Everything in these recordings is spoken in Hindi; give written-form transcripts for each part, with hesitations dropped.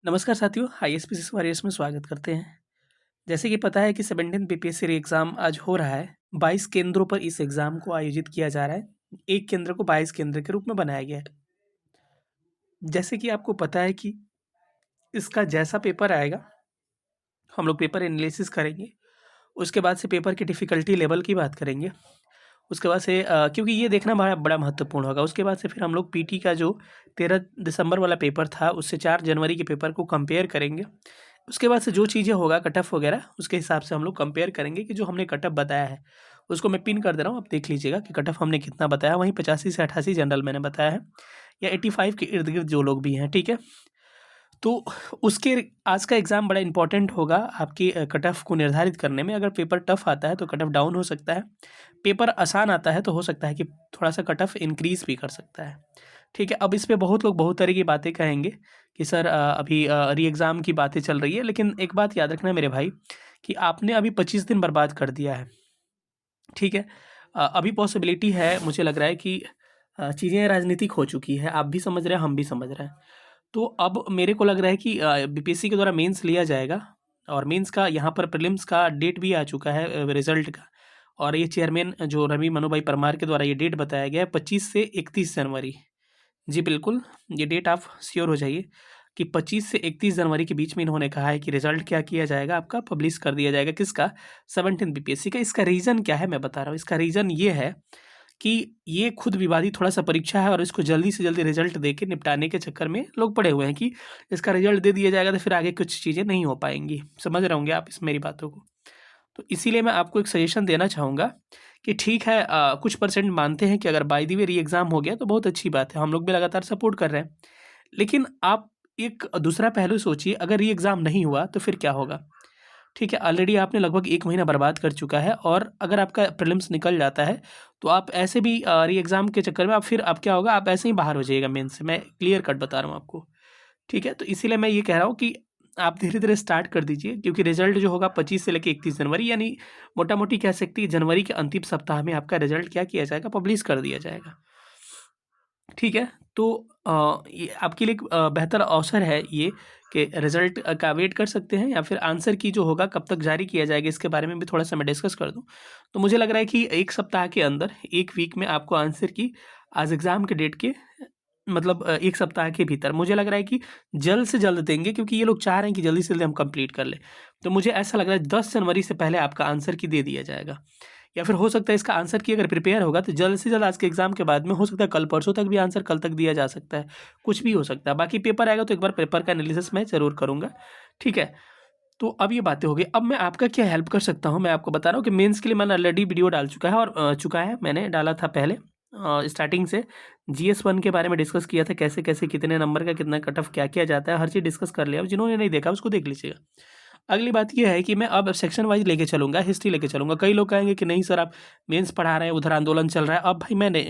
नमस्कार साथियों, आईएएस वॉरियर्स में स्वागत करते हैं। जैसे कि पता है कि 17th बीपीएससी री एग्ज़ाम आज हो रहा है। 22 केंद्रों पर इस एग्ज़ाम को आयोजित किया जा रहा है। एक केंद्र को 22 केंद्र के रूप में बनाया गया है। जैसे कि आपको पता है कि इसका जैसा पेपर आएगा, हम लोग पेपर एनालिसिस करेंगे। उसके बाद से पेपर की डिफ़िकल्टी लेवल की बात करेंगे। उसके बाद से क्योंकि ये देखना बड़ा बड़ा महत्वपूर्ण होगा। उसके बाद से फिर हम लोग पीटी का जो 13 दिसंबर वाला पेपर था, उससे 4 जनवरी के पेपर को कंपेयर करेंगे। उसके बाद से जो चीज़ें होगा कट ऑफ वगैरह, उसके हिसाब से हम लोग कंपेयर करेंगे कि जो हमने कट ऑफ बताया है, उसको मैं पिन कर दे रहा हूँ। आप देख लीजिएगा कि कट ऑफ हमने कितना बताया। वहीं 85 से 88 जनरल मैंने बताया है, या 85 के इर्द-गिर्द जो लोग भी हैं, ठीक है? तो उसके आज का एग्ज़ाम बड़ा इम्पोर्टेंट होगा आपकी कट ऑफ को निर्धारित करने में। अगर पेपर टफ आता है तो कट ऑफ डाउन हो सकता है। पेपर आसान आता है तो हो सकता है कि थोड़ा-सा कट ऑफ इंक्रीज़ भी कर सकता है। ठीक है? अब इस पे बहुत लोग बहुत तरह की बातें कहेंगे कि सर अभी री एग्ज़ाम की बातें चल रही है। लेकिन एक बात याद रखना मेरे भाई, कि आपने अभी 25 दिन बर्बाद कर दिया है। ठीक है? अभी पॉसिबिलिटी है, मुझे लग रहा है कि चीज़ें राजनीतिक हो चुकी है। आप भी समझ रहे हैं, हम भी समझ रहे हैं। तो अब मेरे को लग रहा है कि बीपीएससी के द्वारा मेंस लिया जाएगा, और मेंस का यहाँ पर प्रीलिम्स का डेट भी आ चुका है, रिज़ल्ट का। और ये चेयरमैन जो रवि मनोभाई परमार के द्वारा ये डेट बताया गया है 25 से 31 जनवरी। जी बिल्कुल, ये डेट आप श्योर हो जाइए कि 25 से 31 जनवरी के बीच में इन्होंने कहा है कि रिज़ल्ट क्या किया जाएगा, आपका पब्लिश कर दिया जाएगा। किसका? 17th बीपीएससी का। इसका रीज़न क्या है मैं बता रहा हूँ। इसका रीज़न ये है कि ये खुद विवादित थोड़ा-सा परीक्षा है, और इसको जल्दी से जल्दी रिज़ल्ट देके निपटाने के चक्कर में लोग पड़े हुए हैं कि इसका रिज़ल्ट दे दिया जाएगा तो फिर आगे कुछ चीज़ें नहीं हो पाएँगी। समझ रहे होंगे आप इस मेरी बातों को। तो इसीलिए मैं आपको एक सजेशन देना चाहूँगा कि ठीक है, कुछ परसेंट मानते हैं कि अगर बाय द वे री एग्ज़ाम हो गया तो बहुत अच्छी बात है। हम लोग भी लगातार सपोर्ट कर रहे हैं। लेकिन आप एक दूसरा पहलू सोचिए, अगर री एग्ज़ाम नहीं हुआ तो फिर क्या होगा? ठीक है, ऑलरेडी आपने लगभग 1 महीना बर्बाद कर चुका है, और अगर आपका प्रीलिम्स निकल जाता है, तो आप ऐसे भी री एग्ज़ाम के चक्कर में आप फिर अब क्या होगा, आप ऐसे ही बाहर हो जाइएगा मेंस से। मैं क्लियर कट बता रहा हूँ आपको। ठीक है? तो इसीलिए मैं ये कह रहा हूँ कि आप धीरे-धीरे स्टार्ट कर दीजिए, क्योंकि रिज़ल्ट जो होगा 25 से लेके 31 जनवरी, यानी मोटा-मोटी कह सकती है जनवरी के अंतिम सप्ताह में आपका रिज़ल्ट क्या किया जाएगा, पब्लिश कर दिया जाएगा। ठीक है? तो ये आपके लिए एक बेहतर अवसर है ये, कि रिज़ल्ट का वेट कर सकते हैं, या फिर आंसर की जो होगा कब तक जारी किया जाएगा, इसके बारे में भी थोड़ा-सा मैं डिस्कस कर दूँ। तो मुझे लग रहा है कि 1 सप्ताह के अंदर, 1 वीक में आपको आंसर की आज एग्ज़ाम के डेट के मतलब 1 सप्ताह के भीतर मुझे लग रहा है कि जल्द से जल्द देंगे, क्योंकि ये लोग चाह रहे हैं कि जल्दी से जल्दी हम कंप्लीट कर लें। तो मुझे ऐसा लग रहा है 10 जनवरी से पहले आपका आंसर की दे दिया जाएगा। या फिर हो सकता है इसका आंसर की अगर प्रिपेयर होगा तो जल्द से जल्द आज के एग्ज़ाम के बाद में, हो सकता है कल परसों तक भी आंसर कल तक दिया जा सकता है। कुछ भी हो सकता है। बाकी पेपर आएगा तो एक बार पेपर का एनालिसिस मैं ज़रूर करूँगा। ठीक है? तो अब ये बातें हो गई। अब मैं आपका क्या हेल्प कर सकता हूँ, मैं आपको बता रहा हूँ कि मेंस के लिए मैंने ऑलरेडी वीडियो डाल चुका है, और चुका है, मैंने डाला था पहले स्टार्टिंग से। जीएस 1 के बारे में डिस्कस किया था, कैसे-कैसे कितने नंबर का कितना कट ऑफ क्या किया जाता है, हर चीज़ डिस्कस कर लिया। जिन्होंने नहीं देखा उसको देख लीजिएगा। अगली बात ये है कि मैं अब सेक्शन वाइज़ लेके चलूँगा, हिस्ट्री लेके चलूँगा। कई लोग कहेंगे कि नहीं सर, आप मेंस पढ़ा रहे हैं, उधर आंदोलन चल रहा है। अब भाई मैंने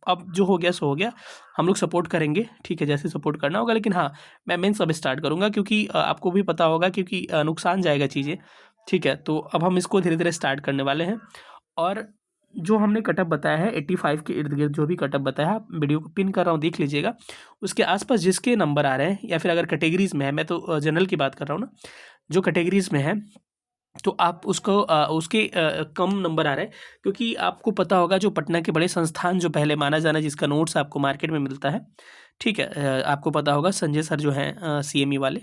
अब जो हो गया सो हो गया। हम लोग सपोर्ट करेंगे, ठीक है, जैसे सपोर्ट करना होगा। लेकिन हाँ, मैं मेंस अब स्टार्ट करूँगा, क्योंकि आपको भी पता होगा, क्योंकि नुकसान जाएगा चीज़ें, ठीक है? तो अब हम इसको धीरे-धीरे स्टार्ट करने वाले हैं। और जो हमने कटअप बताया है 85 के इर्द-गिर्द, जो भी कटअप बताया है, आप वीडियो को पिन कर रहा हूँ, देख लीजिएगा। उसके आस-पास जिसके नंबर आ रहे हैं, या फिर अगर कैटेगरीज़ में है, मैं तो जनरल की बात कर रहा हूँ ना, जो कैटेगरीज़ में है, तो आप उसको उसके कम नंबर आ रहे हैं, क्योंकि आपको पता होगा जो पटना के बड़े संस्थान जो पहले माना जाना, जिसका नोट्स आपको मार्केट में मिलता है, ठीक है? आपको पता होगा संजय सर जो हैं सीएमई वाले,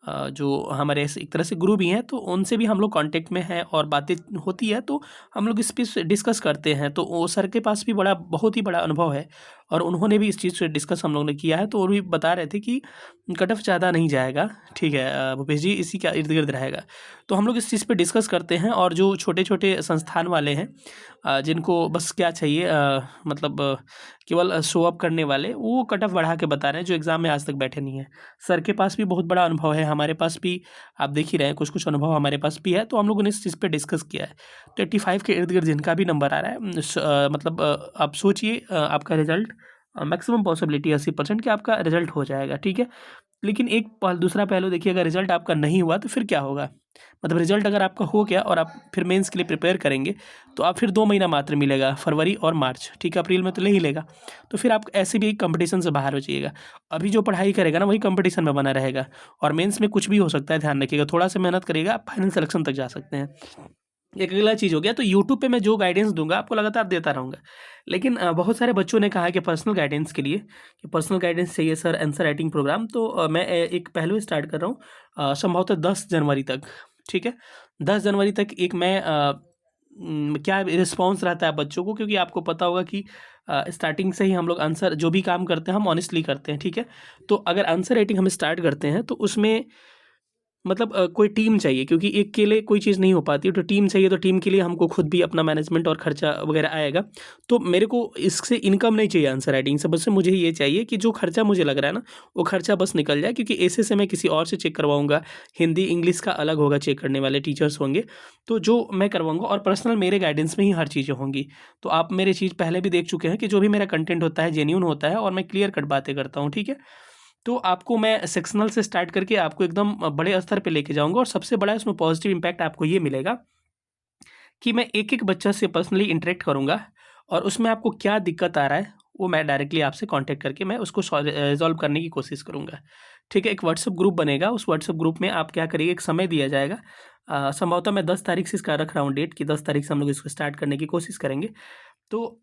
जो हमारे ऐसे एक तरह से गुरु भी हैं, तो उनसे भी हम लोग कॉन्टैक्ट में हैं, और बातें होती है तो हम लोग इस पे डिस्कस करते हैं। तो वो सर के पास भी बहुत ही बड़ा अनुभव है, और उन्होंने भी इस चीज़ पे डिस्कस हम लोगों ने किया है। तो वो भी बता रहे थे कि कट ऑफ ज़्यादा नहीं जाएगा, ठीक है भूपेश जी, इसी का इर्द-गिर्द रहेगा। तो हम लोग इस चीज़ पे डिस्कस करते हैं, और जो छोटे-छोटे संस्थान वाले हैं, जिनको बस क्या चाहिए, मतलब केवल शो अप करने वाले, वो कट ऑफ बढ़ा के बता रहे हैं, जो एग्ज़ाम में आज तक बैठे नहीं हैं। सर के पास भी बहुत बड़ा अनुभव है, हमारे पास भी आप देख ही रहे हैं कुछ-कुछ अनुभव हमारे पास भी है, तो हम लोगों ने इस चीज़ पे डिस्कस किया है। तो 85 के इर्द-गिर्द जिनका भी नंबर आ रहा है, मतलब आप सोचिए, आपका रिज़ल्ट मैक्सिमम पॉसिबिलिटी 80% कि आपका रिजल्ट हो जाएगा, ठीक है। लेकिन एक दूसरा पहलू देखिए, अगर रिजल्ट आपका नहीं हुआ तो फिर क्या होगा? मतलब रिजल्ट अगर आपका हो गया और आप फिर मेंस के लिए प्रिपेयर करेंगे, तो आप फिर 2 महीना मात्र मिलेगा, फरवरी और मार्च, ठीक है, अप्रैल में तो ले ही लेगा। तो फिर आप ऐसे भी कंपटीशन से बाहर हो जाइएगा। अभी जो पढ़ाई करेगा ना, वही कंपटीशन में बना रहेगा, और मेंस में कुछ भी हो सकता है, ध्यान रखिएगा। थोड़ा सा मेहनत करिएगा, आप फाइनल सिलेक्शन तक जा सकते हैं। एक अगला चीज़ हो गया, तो यूट्यूब पे मैं जो गाइडेंस दूँगा आपको लगातार देता रहूँगा। लेकिन बहुत सारे बच्चों ने कहा है कि पर्सनल गाइडेंस के लिए, कि पर्सनल गाइडेंस चाहिए सर, आंसर राइटिंग प्रोग्राम, तो मैं एक पहलू स्टार्ट कर रहा हूँ, संभवतः 10 जनवरी तक, ठीक है। 10 जनवरी तक एक मैं क्या रिस्पॉन्स रहता है बच्चों को, क्योंकि आपको पता होगा कि स्टार्टिंग से ही हम लोग आंसर जो भी काम करते हैं हम ऑनेस्टली करते हैं, ठीक है। तो अगर आंसर राइटिंग हम स्टार्ट करते हैं तो उसमें मतलब कोई टीम चाहिए, क्योंकि एक अकेले कोई चीज़ नहीं हो पाती, तो टीम चाहिए। तो टीम के लिए हमको खुद भी अपना मैनेजमेंट और खर्चा वगैरह आएगा। तो मेरे को इससे इनकम नहीं चाहिए आंसर राइटिंग से, बस मुझे ये चाहिए कि जो खर्चा मुझे लग रहा है ना, वो खर्चा बस निकल जाए, क्योंकि ऐसे से मैं किसी और से चेक करवाऊँगा। हिंदी इंग्लिश का अलग होगा, चेक करने वाले टीचर्स होंगे, तो जो मैं करवाऊँगा, और पर्सनल मेरे गाइडेंस में ही हर चीज़ें होंगी। तो आप मेरे चीज़ पहले भी देख चुके हैं कि जो भी मेरा कंटेंट होता है जेन्युइन होता है, और मैं क्लियर कट बातें करता हूँ, ठीक है। तो आपको मैं सेक्शनल से स्टार्ट करके आपको एकदम बड़े स्तर पे लेके जाऊँगा, और सबसे बड़ा इसमें पॉजिटिव इम्पैक्ट आपको ये मिलेगा कि मैं एक-एक बच्चा से पर्सनली इंटरेक्ट करूँगा, और उसमें आपको क्या दिक्कत आ रहा है, वो मैं डायरेक्टली आपसे कॉन्टैक्ट करके मैं उसको रिज़ॉल्व करने की कोशिश करूँगा। ठीक है, एक व्हाट्सएप ग्रुप बनेगा, उस व्हाट्सएप ग्रुप में आप क्या करिए, एक समय दिया जाएगा। संभवतः मैं 10 तारीख से इसका रख रहा हूँ डेट, कि 10 तारीख से हम लोग इसको स्टार्ट करने की कोशिश करेंगे। तो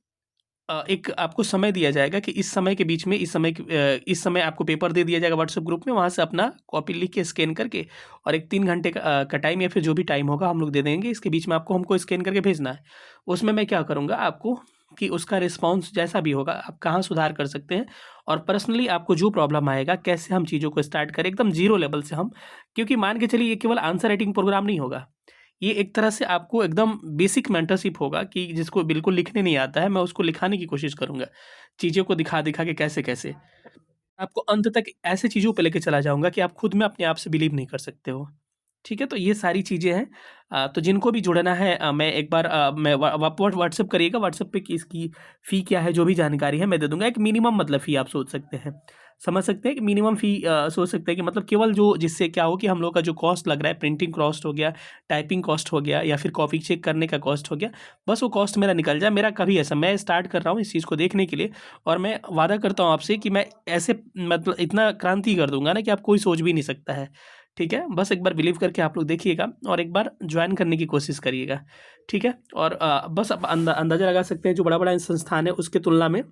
एक आपको समय दिया जाएगा कि इस समय के बीच में, इस समय आपको पेपर दे दिया जाएगा व्हाट्सएप ग्रुप में, वहाँ से अपना कॉपी लिख के स्कैन करके, और एक 3 घंटे का टाइम, या फिर जो भी टाइम होगा हम लोग दे देंगे, इसके बीच में आपको हमको स्कैन करके भेजना है। उसमें मैं क्या करूँगा आपको, कि उसका रिस्पॉन्स जैसा भी होगा, आप कहाँ सुधार कर सकते हैं, और पर्सनली आपको जो प्रॉब्लम आएगा, कैसे हम चीज़ों को स्टार्ट करें एकदम ज़ीरो लेवल से हम, क्योंकि मान के चलिए ये केवल आंसर राइटिंग प्रोग्राम नहीं होगा। ये एक तरह से आपको एकदम बेसिक मेंटरशिप होगा, कि जिसको बिल्कुल लिखने नहीं आता है, मैं उसको लिखाने की कोशिश करूँगा। चीज़ों को दिखा-दिखा के कैसे-कैसे। आपको अंत तक ऐसी चीज़ों पे लेके चला जाऊँगा कि आप खुद में अपने आप से बिलीव नहीं कर सकते हो। ठीक है? तो ये सारी चीज़ें हैं। तो जिनको भी जुड़ना है, मैं एक बार मैं व्हाट्सएप करिएगा, व्हाट्सएप पे कि इसकी फ़ी क्या है, जो भी जानकारी है मैं दे दूँगा। एक मिनिमम मतलब फ़ी आप सोच सकते हैं। समझ सकते हैं कि मिनिमम फ़ी सोच सकते हैं कि मतलब केवल जो जिससे क्या हो कि हम लोग का जो कॉस्ट लग रहा है, प्रिंटिंग कॉस्ट हो गया, टाइपिंग कॉस्ट हो गया, या फिर कॉपी चेक करने का कॉस्ट हो गया, बस वो कॉस्ट मेरा निकल जाए। मेरा कभी ऐसा, मैं स्टार्ट कर रहा हूँ इस चीज़ को देखने के लिए, और मैं वादा करता हूँ आपसे कि मैं ऐसे मतलब इतना क्रांति कर दूँगा ना, कि आप कोई सोच भी नहीं सकता है। ठीक है? बस एक बार बिलीव करके आप लोग देखिएगा, और एक बार जॉइन करने की कोशिश करिएगा। ठीक है? और बस आप अंदाज़ा लगा सकते हैं, जो बड़ा-बड़ा संस्थान है उसकी तुलना में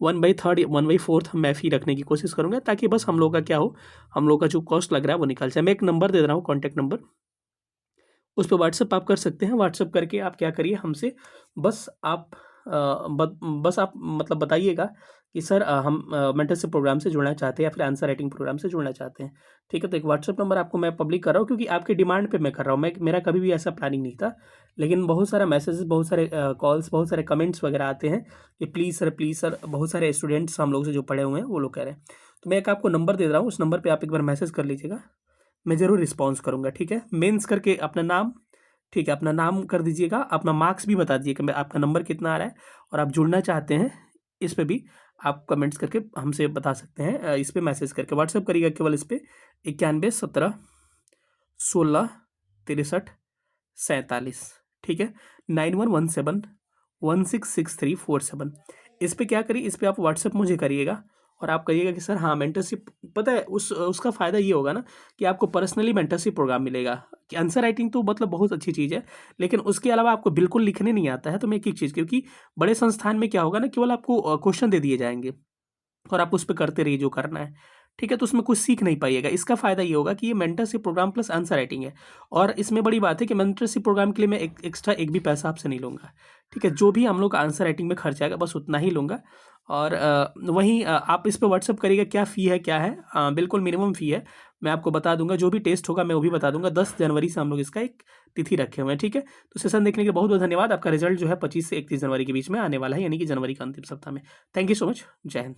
1/3 या 1/4 मैं फ़ी रखने की कोशिश करूँगा, ताकि बस हम लोग का क्या हो, हम लोग का जो कॉस्ट लग रहा है वो निकल जाए। मैं एक नंबर दे रहा हूँ, कॉन्टैक्ट नंबर, उस पे व्हाट्सएप आप कर सकते हैं। व्हाट्सएप करके आप क्या करिए हमसे, बस आप बस आप मतलब बताइएगा कि सर हम मेंटरशिप प्रोग्राम से जुड़ना चाहते हैं, या फिर आंसर राइटिंग प्रोग्राम से जुड़ना चाहते हैं। ठीक है? तो एक व्हाट्सएप नंबर आपको मैं पब्लिक कर रहा हूँ, क्योंकि आपके डिमांड पे मैं कर रहा हूँ। मेरा कभी भी ऐसा प्लानिंग नहीं था। लेकिन बहुत सारा मैसेजेस, बहुत सारे कॉल्स, बहुत सारे कमेंट्स वगैरह आते हैं कि प्लीज़ सर, बहुत सारे स्टूडेंट्स हम लोग से जो पढ़े हुए हैं वो लोग कह रहे हैं। तो मैं एक आपको नंबर दे रहा हूँ, उस नंबर पे आप एक बार मैसेज कर लीजिएगा। मैं ज़रूर रिस्पॉन्स करूँगा, ठीक है? मेंस करके अपना नाम, ठीक है, अपना नाम कर दीजिएगा, अपना मार्क्स भी बता दीजिएगा, मैं आपका नंबर कितना आ रहा है, और आप जुड़ना चाहते हैं, इस पे भी आप कमेंट्स करके हमसे बता सकते हैं। इस पे मैसेज करके व्हाट्सएप करिएगा केवल इस पे, 91 17 16 63 47, ठीक है? 9117 166347। इस पे क्या करिए, इस पे आप व्हाट्सएप मुझे करिएगा, और आप कहिएगा कि सर हाँ, मेंटरशिप, पता है उसका फ़ायदा ये होगा ना, कि आपको पर्सनली मेंटरशिप प्रोग्राम मिलेगा। कि आंसर राइटिंग तो मतलब बहुत अच्छी चीज़ है, लेकिन उसके अलावा आपको बिल्कुल लिखने नहीं आता है, तो मैं एक-एक चीज़, क्योंकि बड़े संस्थान में क्या होगा ना, केवल आपको क्वेश्चन दे दिए जाएँगे, और आप उस पे करते रहिए जो करना है। ठीक है? तो उसमें कुछ सीख नहीं पाइएगा। इसका फ़ायदा ये होगा कि ये mentorship program plus answer writing है, और इसमें बड़ी बात है कि मेंटरशिप प्रोग्राम के लिए मैं एक एक्स्ट्रा एक भी पैसा आपसे नहीं लूँगा। ठीक है? जो भी हम लोग का आंसर राइटिंग में खर्च आएगा, बस उतना ही लूँगा। और वहीं आप इस पे व्हाट्सएप करिएगा, क्या फ़ी है, क्या है? बिल्कुल मिनिमम फ़ी है। मैं आपको बता दूँगा, जो भी टेस्ट होगा मैं वो भी बता दूँगा। 10 जनवरी से हम लोग इसका एक तिथि रखे हुए हैं, ठीक है? तो सेशन देखने के लिए बहुत-बहुत धन्यवाद। आपका रिज़ल्ट जो है 25 से 31 जनवरी के बीच में आने वाला है, यानी कि जनवरी का अंतिम सप्ताह में। Thank you so much. जय हिंद।